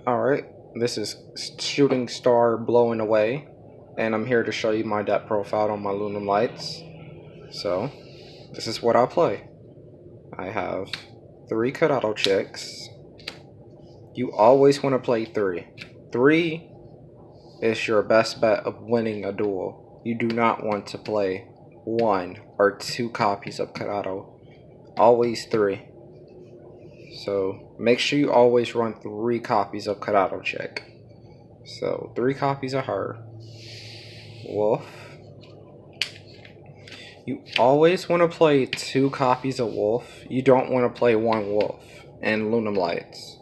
Alright, this is Shooting Star Blowing Away, and I'm here to show you my deck profile on my Lunalights. So, this is what I play. I have 3 Cuddle Chicks. You always want to play 3. 3 is your best bet of winning a duel. You do not want to play 1 or 2 copies of Cuddle. Always 3. So make sure you always run 3 copies of Cuddle Chick. So 3 copies of her. Wolf. You always want to play 2 copies of Wolf. You don't want to play 1 Wolf and Lunalights.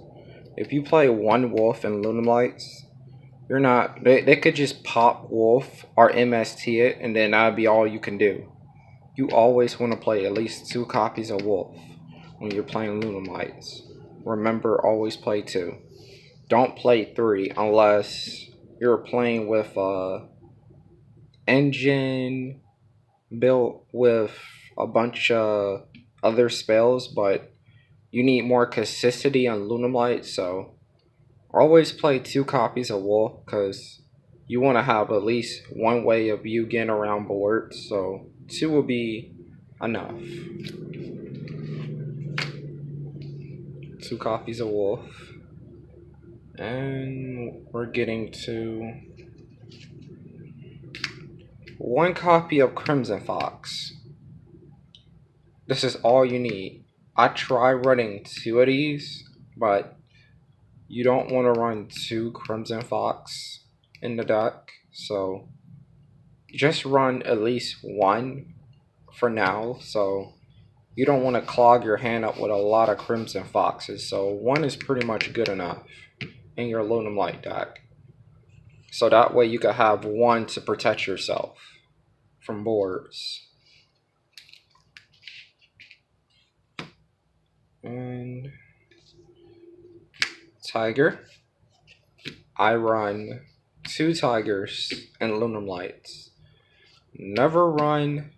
If you play 1 Wolf and Lunalights, you're not. They could just pop Wolf or MST it, and then that'd be all you can do. You always want to play at least 2 copies of Wolf when you're playing Lunalights. Remember, always play 2. Don't play 3 unless you're playing with engine built with a bunch of other spells, but you need more consistency on Lunalight, so always play 2 copies of Wolf because you want to have at least 1 way of you getting around boards, so 2 will be enough. 2 copies of Wolf, and we're getting to 1 copy of Crimson Fox. This is all you need. I try running 2 of these, but you don't want to run 2 Crimson Fox in the deck, so just run at least 1 for now, so you don't want to clog your hand up with a lot of Crimson Foxes, so 1 is pretty much good enough in your Lunalight deck. So that way you can have 1 to protect yourself from boards. And Tiger. I run 2 Tigers and Lunalights. Never run,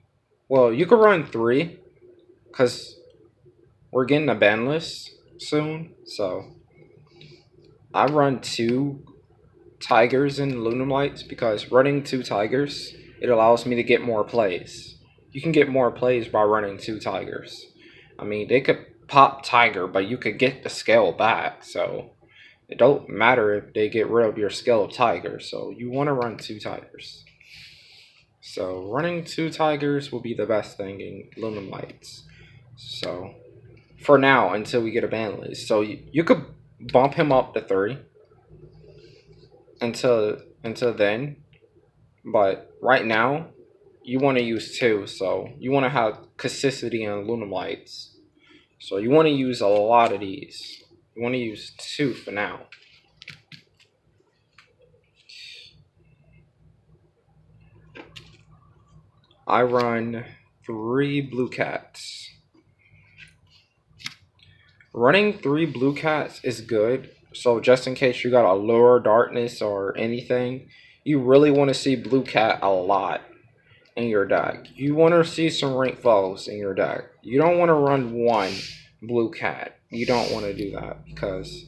well, you could run 3 because we're getting a ban list soon, so I run 2 Tigers and Lunalights because running 2 Tigers, it allows me to get more plays. You can get more plays by running 2 Tigers. I mean, they could pop Tiger, but you could get the scale back, so it don't matter if they get rid of your scale of Tiger, so you want to run 2 Tigers. So running 2 Tigers will be the best thing in Lunalights. So for now, until we get a ban list, so you could bump him up to 3 until then, but right now you want to use 2, so you want to have consistency on Lunalights, so you want to use a lot of these. You want to use 2 for now. I run 3 Blue Cats. Running 3 Blue Cats is good, so just in case you got a Lure Darkness or anything, you really want to see Blue Cat a lot in your deck. You want to see some rank foes in your deck. You don't want to run 1 Blue Cat. You don't want to do that because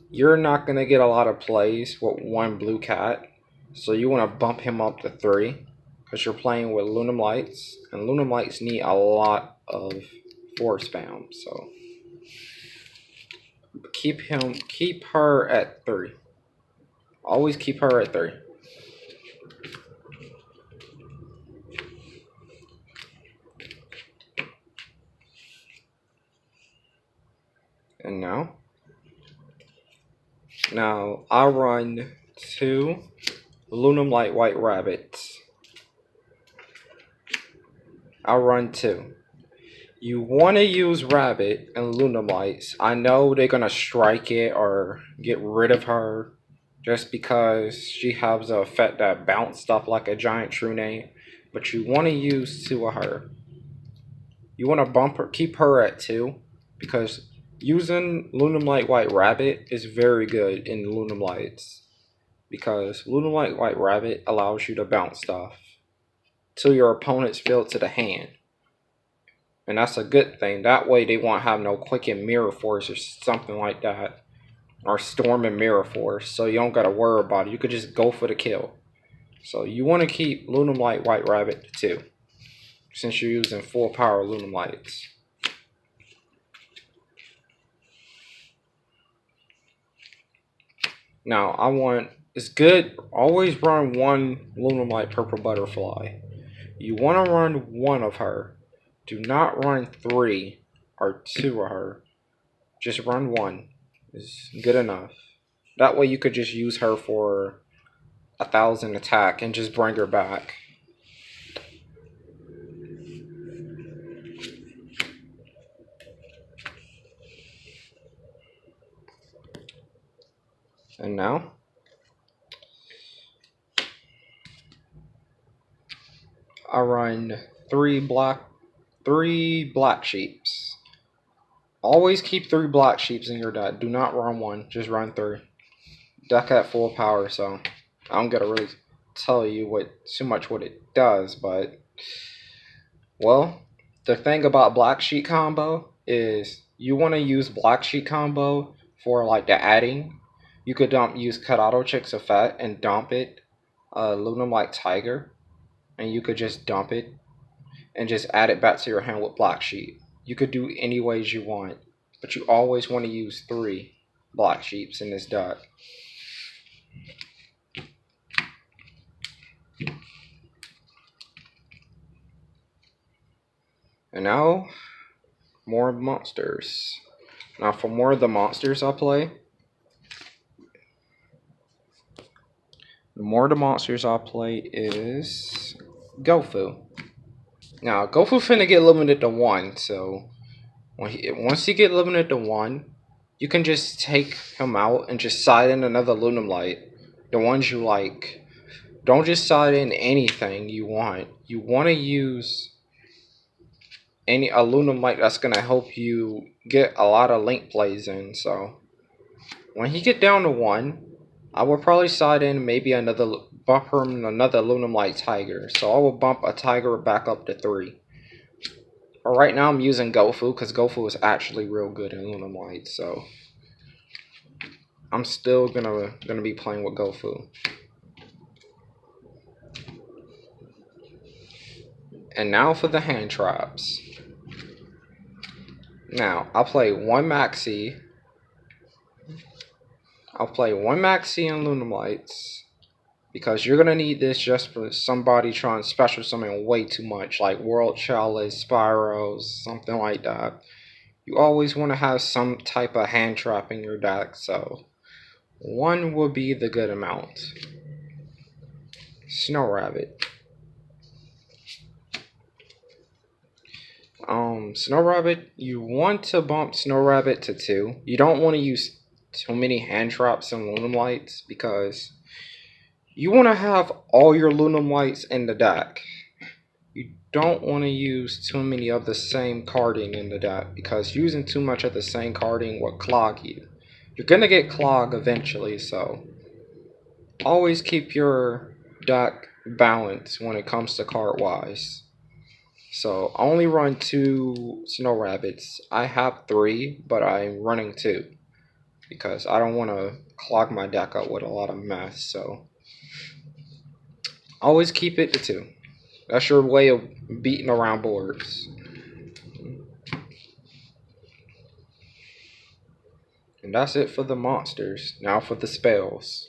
you're not going to get a lot of plays with 1 Blue Cat, so you want to bump him up to 3 because you're playing with Lunalights, and Lunalights need a lot of force spam, so keep her at 3. Always keep her at 3. And now I run 2 Lunalight White Rabbits. I'll run 2. You want to use Rabbit and Lunalights. I know they're going to strike it or get rid of her just because she has the effect that bounce stuff like a giant true name. But you want to use 2 of her. You want to bump her, keep her at 2 because using Lunalight White Rabbit is very good in Lunalights because Lunalight White Rabbit allows you to bounce stuff till your opponent's field to the hand. And that's a good thing. That way they won't have no quick and mirror force or something like that. or Storm and Mirror Force, so you don't gotta worry about it. You could just go for the kill. So you want to keep Lunalight White Rabbit to 2, since you're using full power Lunalights. Now it's good, always run one Lunalight Purple Butterfly. You want to run 1 of her. Do not run 3 or 2 of her. Just run 1. It's good enough. That way you could just use her for 1,000 attack and just bring her back. And now I run 3 black sheeps. Always keep 3 black sheeps in your deck. Do not run 1, just run 3. Deck at full power, so I don't gotta really tell you too much what it does, but well, the thing about black sheep combo is you want to use black sheep combo for like the adding. You could use Cut Auto Chicks effect and dump it, Lunalight Tiger, and you could just dump it and just add it back to your hand with black sheep. You could do any ways you want, but you always want to use 3 black sheeps in this deck. And now, more monsters. Now for more of the monsters I play, is Gofu. Now Gofu finna get limited to 1, so once you get limited to 1, you can just take him out and just side in another Lunalight. The ones you like. Don't just side in anything you want. You want to use a Lunalight that's gonna help you get a lot of link plays in. So when he get down to 1, I will probably side in bump him another Lunalight Tiger. So I will bump a Tiger back up to 3. But right now I'm using Gofu because Gofu is actually real good in Lunalight. So I'm still gonna be playing with Gofu. And now for the hand traps. Now I'll play 1 Maxi. I'll play 1 Maxi and Lunalights, because you're gonna need this just for somebody trying to special summon way too much, like World Chalice, Spyros, something like that. You always want to have some type of hand trap in your deck, so 1 will be the good amount. Snow Rabbit. Snow Rabbit, you want to bump Snow Rabbit to 2. You don't want to use too many hand traps and Lunalights, because you want to have all your Lunalights in the deck. You don't want to use too many of the same carding in the deck, because using too much of the same carding will clog you. You're going to get clogged eventually, so always keep your deck balanced when it comes to card wise. So I only run 2 Snow Rabbits. I have 3, but I'm running 2 because I don't want to clog my deck up with a lot of mess. So always keep it to 2. That's your way of beating around boards. And that's it for the monsters. Now for the spells.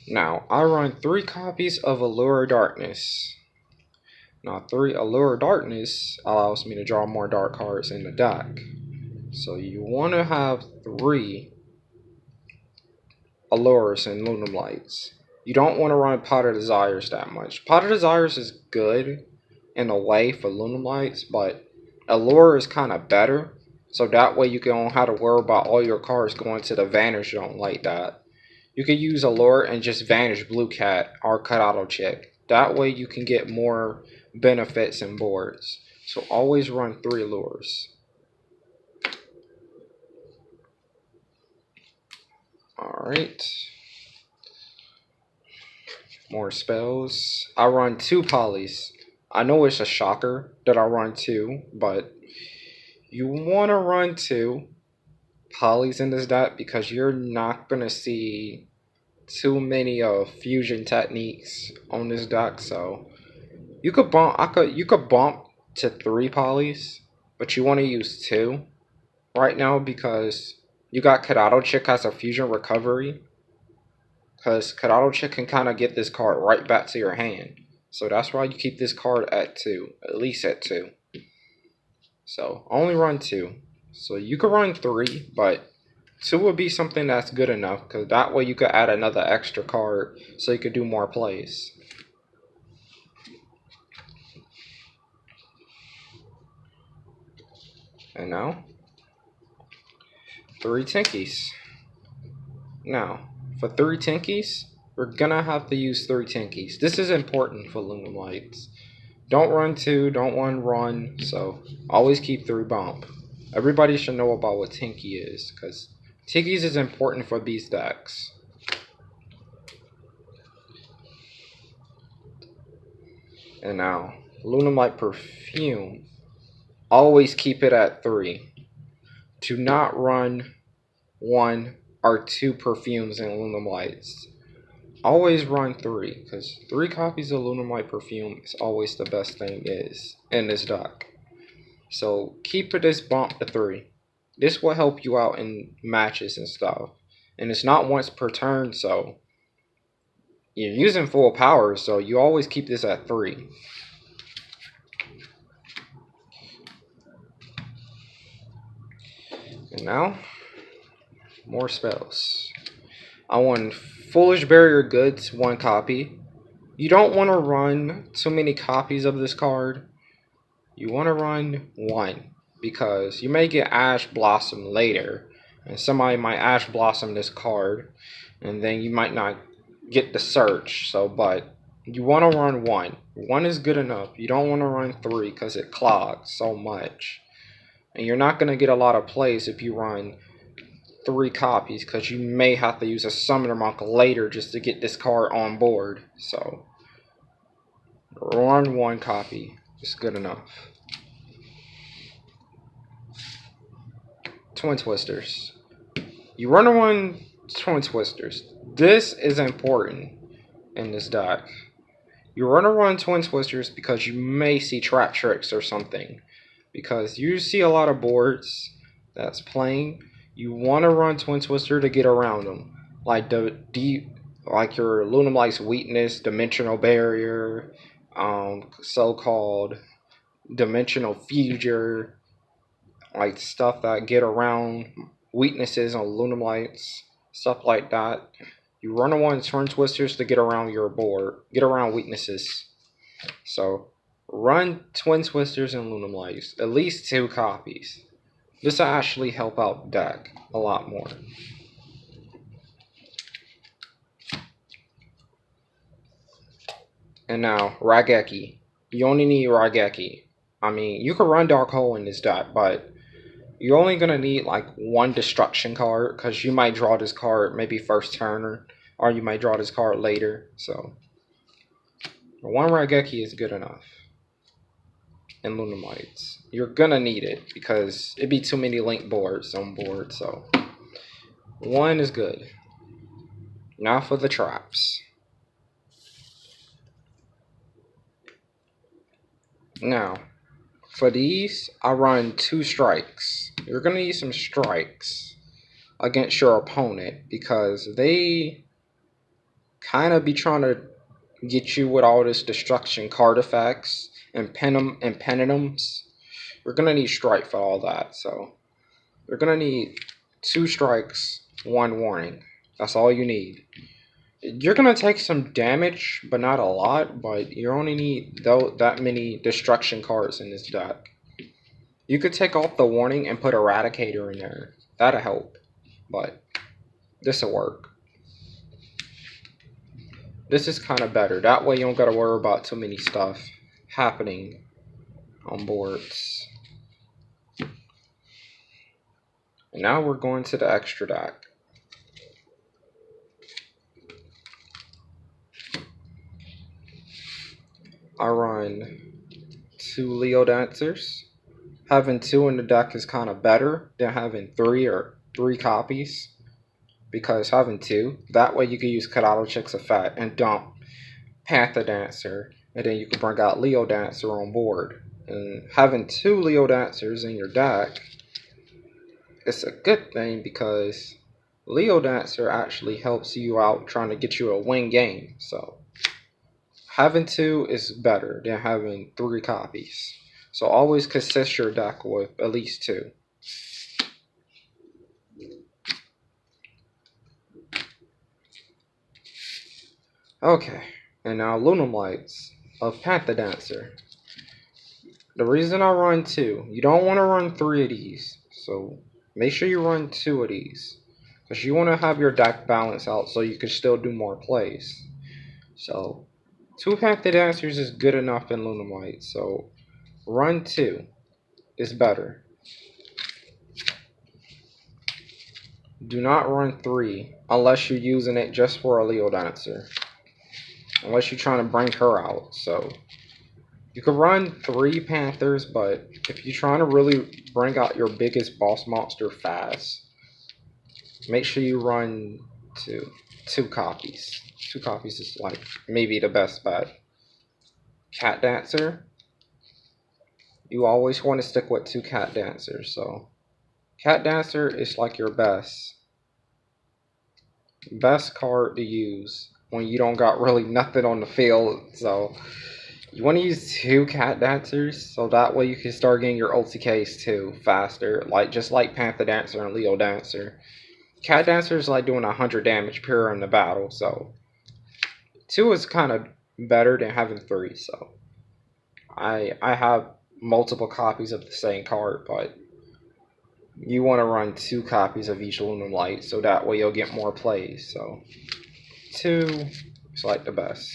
Now, I run 3 copies of Allure Darkness. Now, 3 Allure Darkness allows me to draw more dark cards in the deck. So you want to have 3 Allures and Lunalights. You don't want to run Pot of Desires that much. Pot of Desires is good in a way for Lunalights, but Allure is kind of better. So that way you don't have to worry about all your cards going to the Vanish Zone like that. You can use Allure and just Vanish Blue Cat or Cut Auto Chick. That way you can get more benefits in boards. So always run 3 Allures. Alright. More spells. I run 2 Polys. I know it's a shocker that I run 2, but you want to run 2 polys in this deck because you're not gonna see too many fusion techniques on this deck. So you could bump. You could bump to 3 polys, but you want to use 2 right now because you got Kadado Chick as a fusion recovery. Because Kadado Chick can kind of get this card right back to your hand. So that's why you keep this card at 2, at least at 2. So only run 2. So you could run 3, but 2 would be something that's good enough, because that way you could add another extra card so you could do more plays. And now, 3 Tinkies. Now, for 3 Tinkies, we're gonna have to use 3 Tinkies. This is important for Lunalights. Don't run 2, don't run, so always keep 3 bump. Everybody should know about what Tinky is, because Tinkies is important for these decks. And now, Lunalight Perfume. Always keep it at 3. Do not run 1 or 2 perfumes in Lunalights. Always run 3, because 3 copies of Lunalight Perfume is always the best thing is in this deck. So keep this bump to 3. This will help you out in matches and stuff. And it's not once per turn, so you're using full power, so you always keep this at 3. And now, more spells. I want Foolish Barrier Goods, 1 copy. You don't want to run too many copies of this card. You want to run 1, because you may get Ash Blossom later, and somebody might Ash Blossom this card, and then you might not get the search. So, but you want to run 1. 1 is good enough. You don't want to run 3 because it clogs so much. And you're not going to get a lot of plays if you run 3 copies, because you may have to use a Summoner Monk later just to get this card on board. So, run 1 copy. It's good enough. Twin Twisters. You run 1 Twin Twisters. This is important in this deck. You run Twin Twisters because you may see Trap Tricks or something. Because you see a lot of boards that's playing. You want to run Twin Twister to get around them, like like your Lunalight's Weakness, Dimensional Barrier, so-called Dimensional Future, like stuff that get around weaknesses on Lunalights, stuff like that. You run 1 Twin Twisters to get around your board, get around weaknesses. So run Twin Twisters and Lunalights, at least 2 copies. This will actually help out the deck a lot more. And now, Raigeki. You only need Raigeki. I mean, you can run Dark Hole in this deck, but you're only going to need like 1 destruction card, because you might draw this card maybe first turn, or you might draw this card later. So 1 Raigeki is good enough. And Lunalights. You're gonna need it because it'd be too many link boards on board, so 1 is good. Now for the traps. Now, for these, I run 2 strikes. You're gonna need some strikes against your opponent because they kind of be trying to get you with all this destruction card effects and penitums. We're gonna need strike for all that, so we're gonna need 2 strikes, 1 warning. That's all you need. You're gonna take some damage, but not a lot. But you only need that many destruction cards in this deck. You could take off the warning and put Eradicator in there. That'll help, but this'll work. This is kind of better. That way you don't gotta worry about too many stuff happening on boards. And now we're going to the extra deck. I run 2 Leo Dancers. Having 2 in the deck is kind of better than having 3 or 3 copies because having 2, that way you can use Cuddle Chick's effect and dump Panther Dancer, and then you can bring out Leo Dancer on board. And having 2 Leo Dancers in your deck, it's a good thing because Leo Dancer actually helps you out trying to get you a win game. So having 2 is better than having 3 copies. So always consist your deck with at least 2. Okay, and now Lunum Lights of Panther Dancer. The reason I run 2, you don't want to run 3 of these. So make sure you run 2 of these. Because you want to have your deck balance out so you can still do more plays. So 2 Panther Dancers is good enough in Lunum Lights. So run 2 is better. Do not run 3 unless you're using it just for a Leo Dancer. Unless you're trying to bring her out. So you can run 3 Panthers, but if you're trying to really bring out your biggest boss monster fast, make sure you run 2 copies. 2 copies is like maybe the best bet. Cat Dancer, you always want to stick with 2 Cat Dancers. So Cat Dancer is like your best card to use when you don't got really nothing on the field. So you want to use 2 Cat Dancers so that way you can start getting your OTKs too faster, just like Panther Dancer and Leo Dancer. Cat Dancer is like doing 100 damage pure in the battle, so 2 is kind of better than having 3. So I have multiple copies of the same card, but you want to run 2 copies of each Lunum Light so that way you'll get more plays. So 2 is like the best.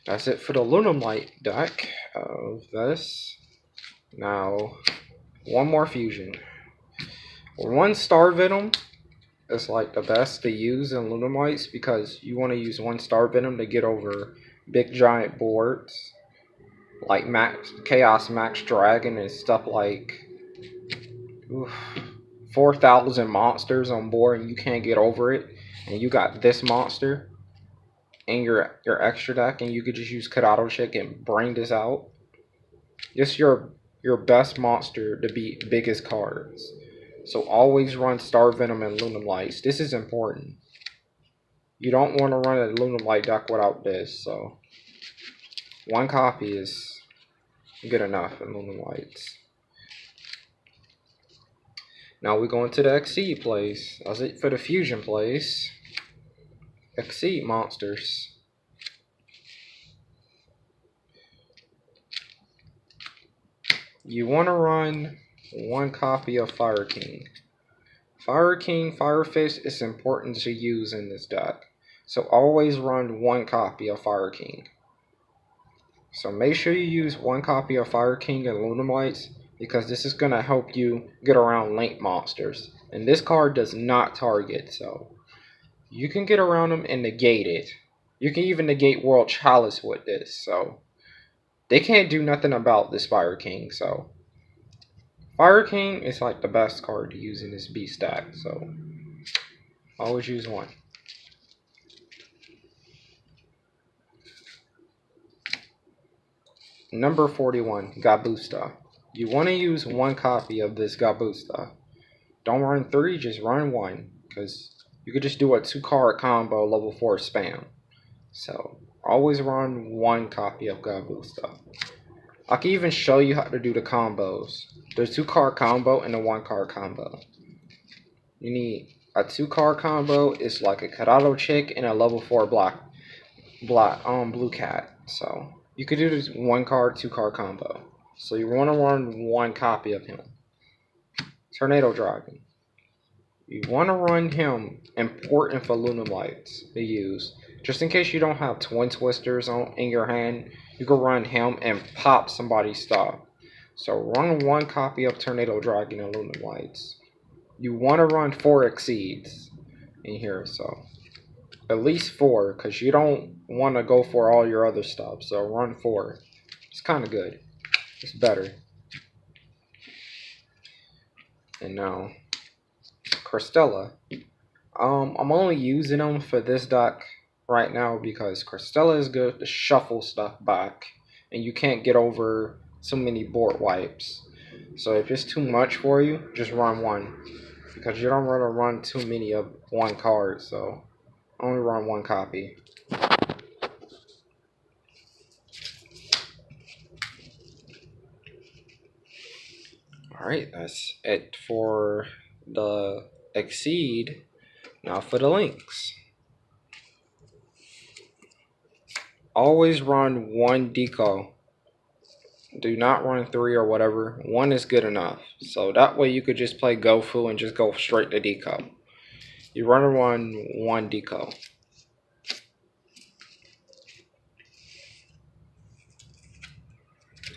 That's it for the Lunum Light deck of this. Now, one more fusion. 1 Star Venom is like the best to use in Lunum Lights because you want to use 1 Star Venom to get over big giant boards like Chaos Max Dragon and stuff like 4,000 monsters on board and you can't get over it, and you got this monster in your extra deck and you could just use Cuddle Chick and bring this out. Just your best monster to beat biggest cards. So always run Star Venom and Lunum Lights. This is important. You don't want to run a Lunum Light deck without this. So 1 copy is good enough in Lunum Lights. Now we go into the Exceed plays. That's it for the fusion plays. Exceed monsters. You want to run 1 copy of Fire King. Fire King, Fire Fist is important to use in this deck. So always run 1 copy of Fire King. So make sure you use 1 copy of Fire King and Lunum Lights because this is going to help you get around link monsters. And this card does not target, so you can get around them and negate it. You can even negate World Chalice with this, so they can't do nothing about this Fire King. So Fire King is like the best card to use in this beast stack, so always use 1. Number 41, Gabusta. You want to use 1 copy of this Gabusta. Don't run 3, just run 1, because you could just do a 2-card combo level 4 spam. So always run 1 copy of Gabusta. I can even show you how to do the combos. There's 2-card combo and a 1-card combo. You need a 2-card combo. It's like a Cuddle Chick and a level 4 blue cat. So you could do this 1-card, 2-card combo. So you want to run 1 copy of him. Tornado Dragon. You want to run him, important for Lunum Lights to use. Just in case you don't have Twin Twisters in your hand, you can run him and pop somebody's stuff. So run 1 copy of Tornado Dragon and Lunum Lights. You want to run 4 Exceeds in here, so at least 4, because you don't want to go for all your other stuff. So run 4. It's kind of good. It's better. And now Crystella. I'm only using them for this deck right now because Crystella is good to shuffle stuff back, and you can't get over so many board wipes. So if it's too much for you, just run one, because you don't want to run too many of one card. So only run one copy. Alright, that's it for the Exceed. Now for the links. Always run one deco. Do not run 3 or whatever. 1 is good enough. So that way you could just play Gofu and just go straight to deco. You run one deco.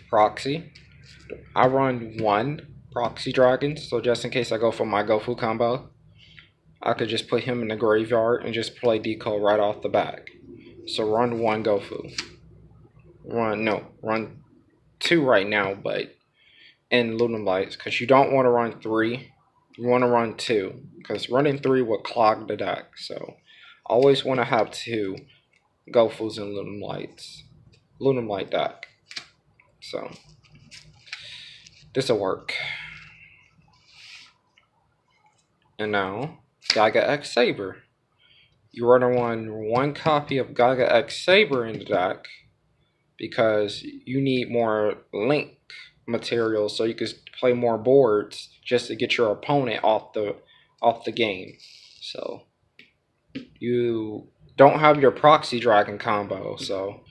Proxy. I run 1 Proxy Dragon, so just in case I go for my Gofu combo, I could just put him in the graveyard and just play deco right off the back. So run 1 Gofu. Run 2 right now, but in Lunalight, because you don't want to run 3. You want to run 2, because running 3 will clog the deck. So always want to have 2 Gofus and Lunalight deck. So this'll work. And now Gaga X Saber. You want to run 1 copy of Gaga X Saber in the deck because you need more link material so you can play more boards just to get your opponent off the game. So you don't have your Proxy Dragon combo, so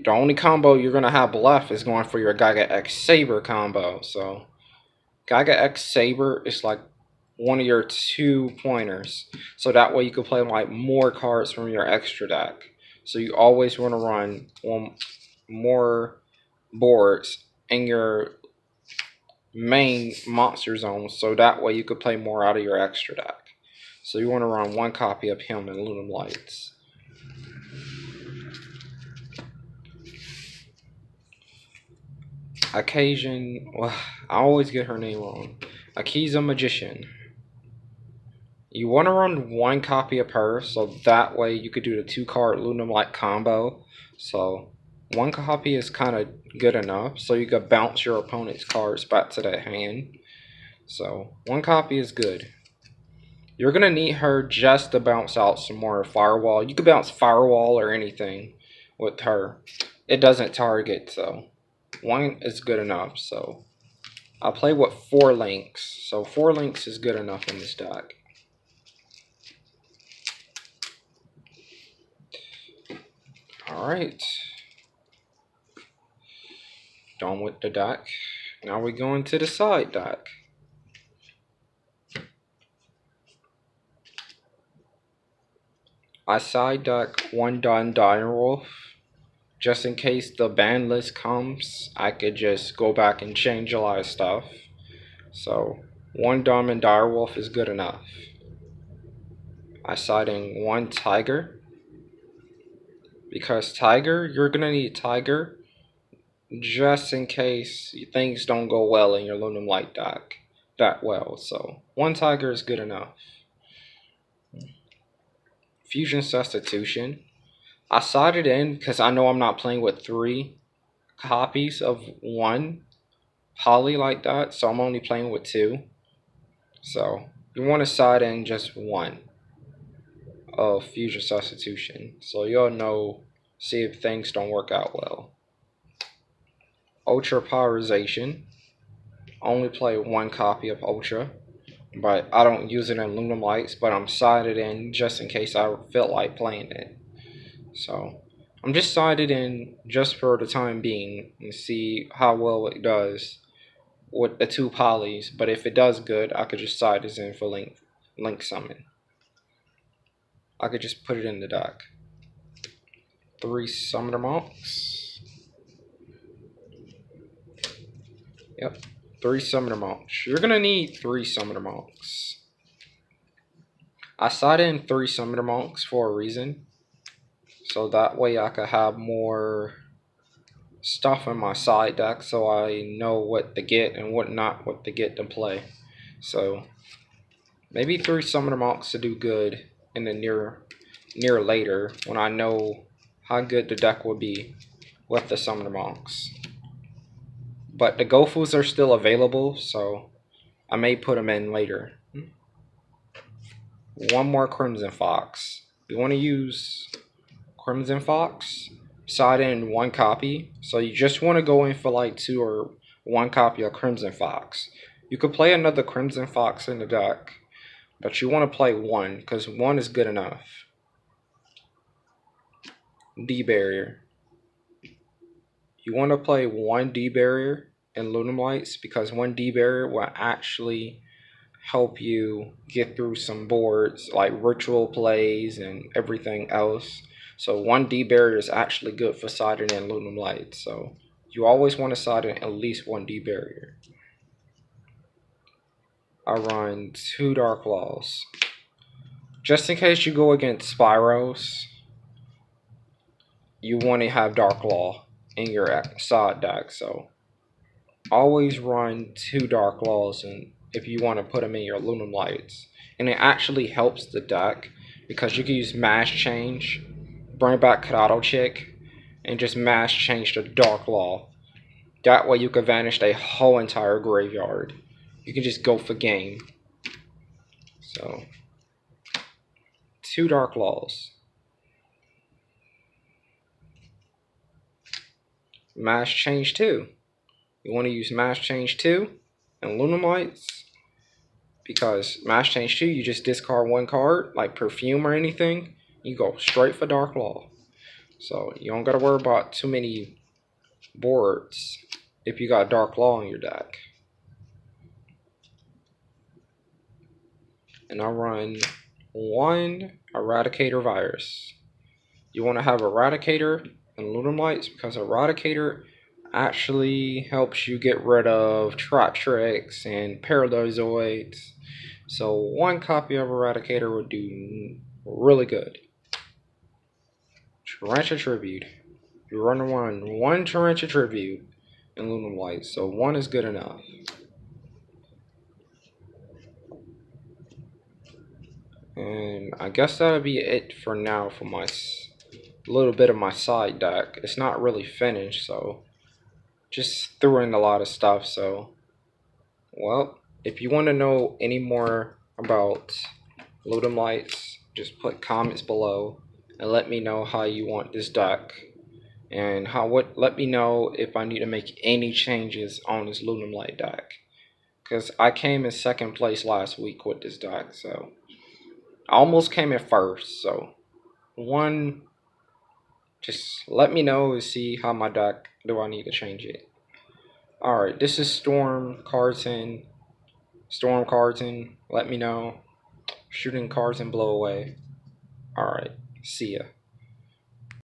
the only combo you're gonna have left is going for your Gaga X Saber combo. So Gaga X Saber is like one of your 2 pointers, so that way you can play like more cards from your extra deck. So you always want to run more boards in your main monster zone, so that way you could play more out of your extra deck. So you want to run 1 copy of him in Lunalights. Occasion, well, I always get her name wrong. Akiza Magician. You want to run 1 copy of her, so that way you could do the 2-card Lunalight combo. So 1 copy is kind of good enough, so you could bounce your opponent's cards back to that hand. So 1 copy is good. You're gonna need her just to bounce out some more Firewall. You could bounce Firewall or anything with her. It doesn't target, so 1 is good enough. So I play with 4 links, so 4 links is good enough in this deck. Alright, done with the deck. Now we're going to the side deck. I side deck 1 Don Direwolf. Just in case the ban list comes, I could just go back and change a lot of stuff. So 1 Diamond Direwolf is good enough. I side in 1 Tiger. Because Tiger, you're gonna need Tiger just in case things don't go well in your Lunalight deck that well. So 1 Tiger is good enough. Fusion Substitution. I sided in because I know I'm not playing with 3 copies of 1 poly like that, so I'm only playing with 2. So you want to side in just 1 of Fusion Substitution, so you'll know, see if things don't work out well. Ultra Powerization. Only play 1 copy of Ultra, but I don't use it in Lunalights, but I'm sided in just in case I feel like playing it. So I'm just sided in just for the time being and see how well it does with the 2 polys, but if it does good, I could just side this in for link summon. I could just put it in the deck. 3 Summoner Monks. Yep, 3 Summoner Monks. You're gonna need 3 Summoner Monks. I side in 3 Summoner Monks for a reason. So that way I could have more stuff in my side deck so I know what to get and what to get to play. So maybe 3 Summoner Monks to do good in the near later when I know how good the deck will be with the Summoner Monks. But the Gofus are still available, so I may put them in later. One more Crimson Fox. You want to use Crimson Fox, side in 1 copy. So you just want to go in for like 2 or 1 copy of Crimson Fox. You could play another Crimson Fox in the deck, but you want to play 1 because 1 is good enough. D Barrier. You want to play 1 D Barrier in Lunalights because 1 D Barrier will actually help you get through some boards like ritual plays and everything else. So 1 D Barrier is actually good for siding in Lunalight. So you always want to side in at least 1 D Barrier. I run 2 Dark Laws. Just in case you go against Spyros, you want to have Dark Law in your side deck. So always run 2 Dark Laws and if you want to put them in your Lunalights. And it actually helps the deck because you can use Mass Change, bring back Kado Chick, and just Mass Change the Dark Law. That way you can vanish the whole entire graveyard. You can just go for game. So 2 Dark Laws. Mass Change 2. You want to use Mass Change 2 and Lunalights. Because Mass Change 2, you just discard 1 card, like Perfume or anything. You go straight for Dark Law. So you don't gotta worry about too many boards if you got Dark Law in your deck. And I run 1 Eradicator Virus. You want to have Eradicator and Lunalights because Eradicator actually helps you get rid of Trap Tricks and Paralyzoids. So 1 copy of Eradicator would do really good. Torrential Tribute. You run 1 Torrential Tribute in Lunalight, so 1 is good enough. And I guess that'll be it for now for my little bit of my side deck. It's not really finished, so just threw in a lot of stuff. So, well, if you want to know any more about Lunalights, just put comments below and let me know how you want this deck and let me know if I need to make any changes on this Lunalight deck, because I came in 2nd place last week with this deck. So I almost came in 1st. So just let me know and see how my deck, do I need to change it. Alright, this is Storm Carton. Let me know. Shooting cards and blow away. Alright, see ya.